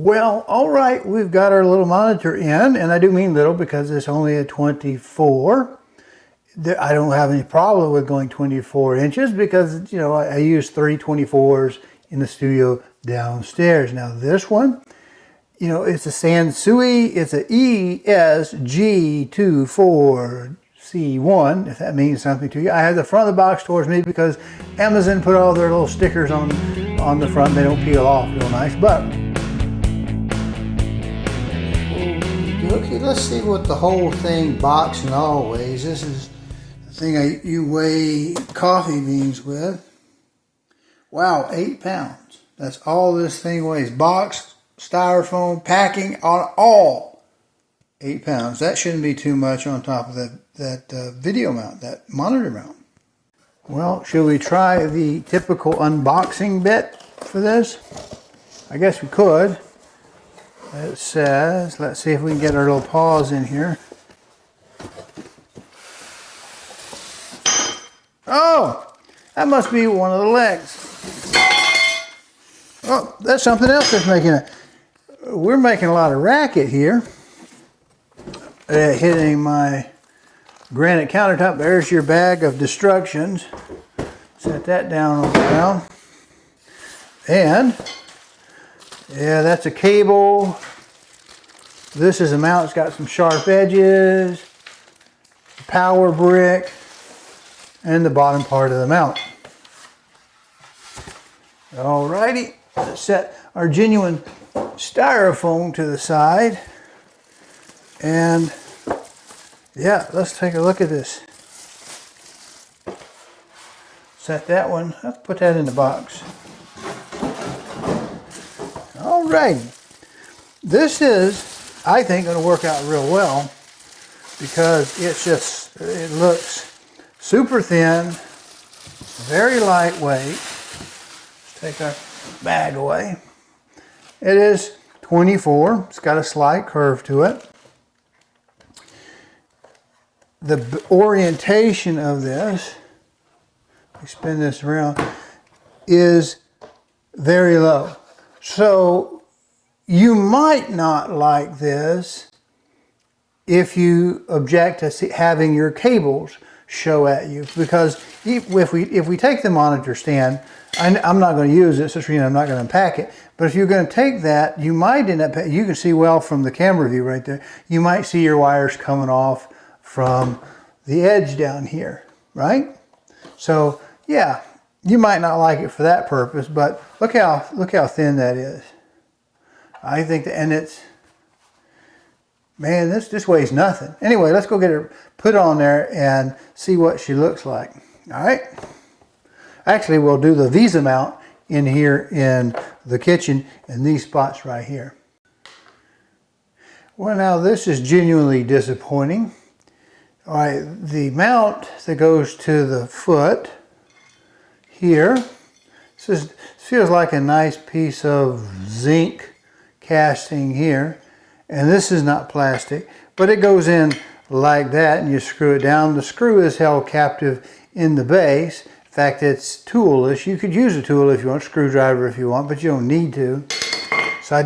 Well, all right, we've got our little monitor in, and I do mean little because it's only a 24. I don't have any problem with going 24 inches because, you know, I use 3 24s in the studio downstairs. Now this one, you know, it's a SANSUI, it's a G24C1, if that means something to you. I have the front of the box towards me because Amazon put all their little stickers on the front. They don't peel off real nice, but okay, let's see what the whole thing, box and all, weighs. This is the thing you weigh coffee beans with. Wow, 8 pounds. That's all this thing weighs. Box, styrofoam, packing, on all 8 pounds. That shouldn't be too much on top of that video mount, that monitor mount. Well, should we try the typical unboxing bit for this? I guess we could. It says, let's see if we can get our little paws in here. Oh, that must be one of the legs. Oh, that's something else that's making it. We're making a lot of racket here. Hitting my granite countertop. There's your bag of destructions. Set that down on the ground. And yeah, that's a cable. This is a mount. It's got some sharp edges, a power brick, and the bottom part of the mount. Alrighty, let's set our genuine styrofoam to the side. And yeah, let's take a look at this. Set that one. Let's put that in the box. Alright, this is, I think, going to work out real well because it looks super thin, very lightweight. Let's take our bag away. It is 24. It's got a slight curve to it. The orientation of this, we spin this around, is very low. So you might not like this if you object to having your cables show at you, because if we take the monitor stand, I'm not going to use it, so I'm not going to unpack it, but if you're going to take that, you might end up, you can see well from the camera view right there, you might see your wires coming off from the edge down here, right? So yeah, you might not like it for that purpose, but look how thin that is. I think that, and it's, man, this weighs nothing. Anyway, let's go get her put on there and see what she looks like. All right. Actually, we'll do the VESA mount in here in the kitchen in these spots right here. Well, now this is genuinely disappointing. All right, the mount that goes to the foot here, this feels like a nice piece of zinc casting here, and this is not plastic, but it goes in like that and you screw it down. The screw is held captive in the base. In fact, it's toolless. You could use a tool if you want, screwdriver if you want, but you don't need to. So I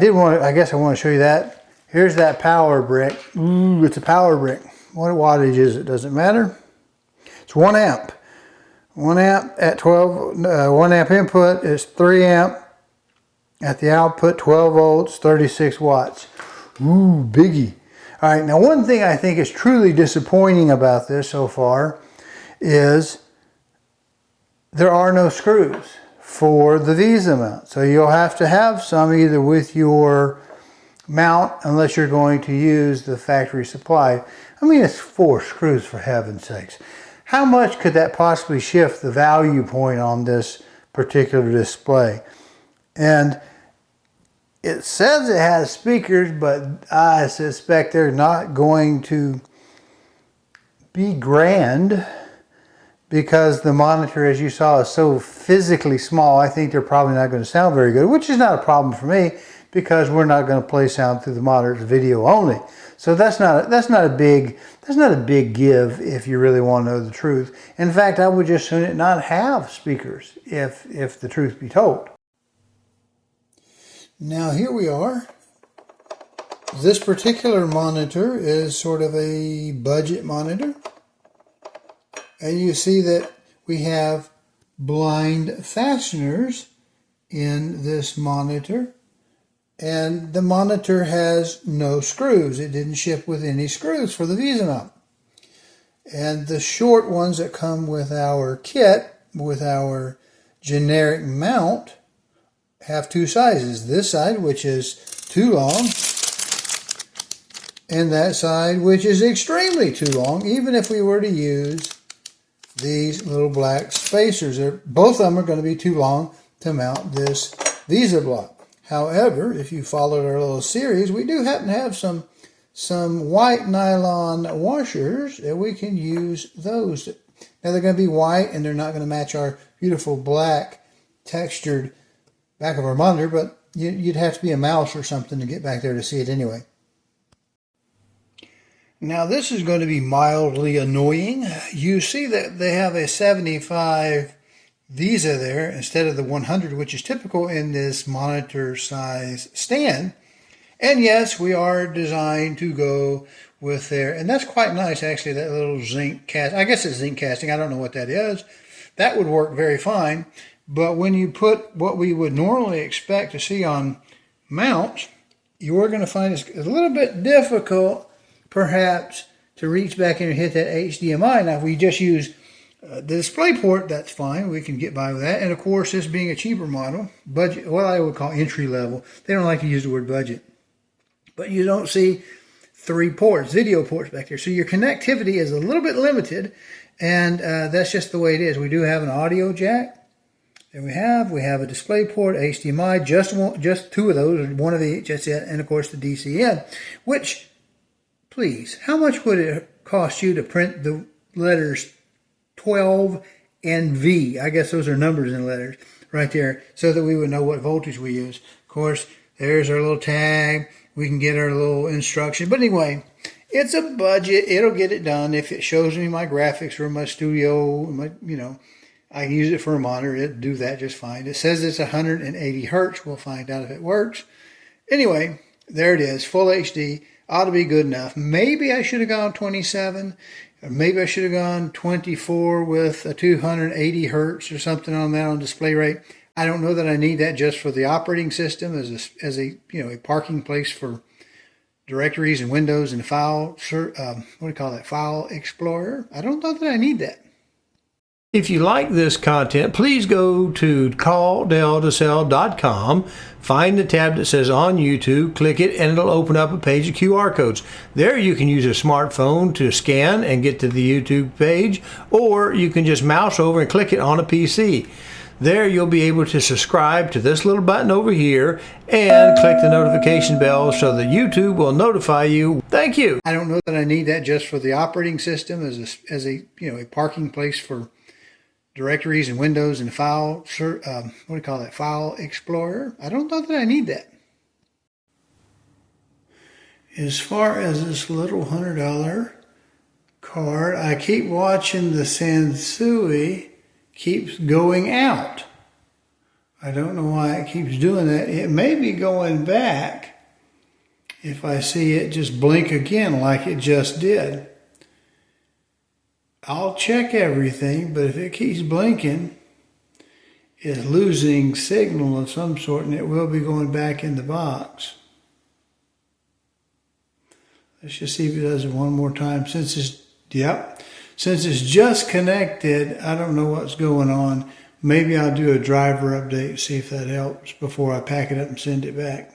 guess I want to show you that. Here's that power brick. Ooh, it's a power brick. What wattage is it? Doesn't matter. It's 1 amp. 1 amp at 12, 1 amp input is 3 amp. At the output, 12 volts, 36 watts. Ooh, biggie. All right, now one thing I think is truly disappointing about this so far is there are no screws for the VESA mount. So you'll have to have some either with your mount unless you're going to use the factory supply. I mean, it's 4 screws for heaven's sakes. How much could that possibly shift the value point on this particular display? And it says it has speakers, but I suspect they're not going to be grand because the monitor, as you saw, is so physically small. I think they're probably not going to sound very good, which is not a problem for me because we're not going to play sound through the monitor, it's video only. So that's not a big give if you really want to know the truth. In fact, I would just soon not have speakers if the truth be told. Now here we are This particular monitor is sort of a budget monitor. And you see that we have blind fasteners in this monitor. And the monitor has no screws. It didn't ship with any screws for the VESA mount. And the short ones that come with our kit, with our generic mount, have two sizes. This side, which is too long, and that side, which is extremely too long, even if we were to use these little black spacers. Both of them are going to be too long to mount this VESA block. However, if you followed our little series, we do happen to have some white nylon washers, and we can use those. Now they're going to be white, and they're not going to match our beautiful black textured back of our monitor, but you'd have to be a mouse or something to get back there to see it anyway. Now this is going to be mildly annoying. You see that they have a 75 VESA there instead of the 100, which is typical in this monitor size stand. And yes, we are designed to go with there, and that's quite nice actually, that little zinc cast. I guess it's zinc casting, I don't know what that is. That would work very fine. But when you put what we would normally expect to see on mounts, you're going to find it's a little bit difficult, perhaps, to reach back in and hit that HDMI. Now, if we just use the display port, that's fine. We can get by with that. And of course, this being a cheaper model, budget, what I would call entry level. They don't like to use the word budget. But you don't see 3 ports, video ports back there. So your connectivity is a little bit limited, and that's just the way it is. We do have an audio jack. There we have a display port, HDMI, just 2 of those, one of each, that's it, and of course the DCN, which, please, how much would it cost you to print the letters 12 and V? I guess those are numbers and letters right there, so that we would know what voltage we use. Of course, there's our little tag. We can get our little instruction. But anyway, it's a budget. It'll get it done. If it shows me my graphics or my studio, I can use it for a monitor. It'll do that just fine. It says it's 180 hertz. We'll find out if it works. Anyway, there it is. Full HD. Ought to be good enough. Maybe I should have gone 27. Or maybe I should have gone 24 with a 280 hertz or something on that on display rate. I don't know that I need that just for the operating system as a parking place for directories and windows and file file explorer. I don't know that I need that. If you like this content, please go to calldeltosell.com, find the tab that says on YouTube, click it, and it'll open up a page of QR codes. There you can use a smartphone to scan and get to the YouTube page, or you can just mouse over and click it on a PC. There you'll be able to subscribe to this little button over here and click the notification bell so that YouTube will notify you. Thank you. I don't know that I need that just for the operating system as a parking place for directories and windows and file file explorer. I don't know that I need that. As far as this little $100 card, I keep watching the SANSUI keeps going out. I don't know why it keeps doing that. It may be going back if I see it just blink again like it just did. I'll check everything, but if it keeps blinking, it's losing signal of some sort, and it will be going back in the box. Let's just see if it does it one more time. Since it's just connected, I don't know what's going on. Maybe I'll do a driver update, see if that helps before I pack it up and send it back.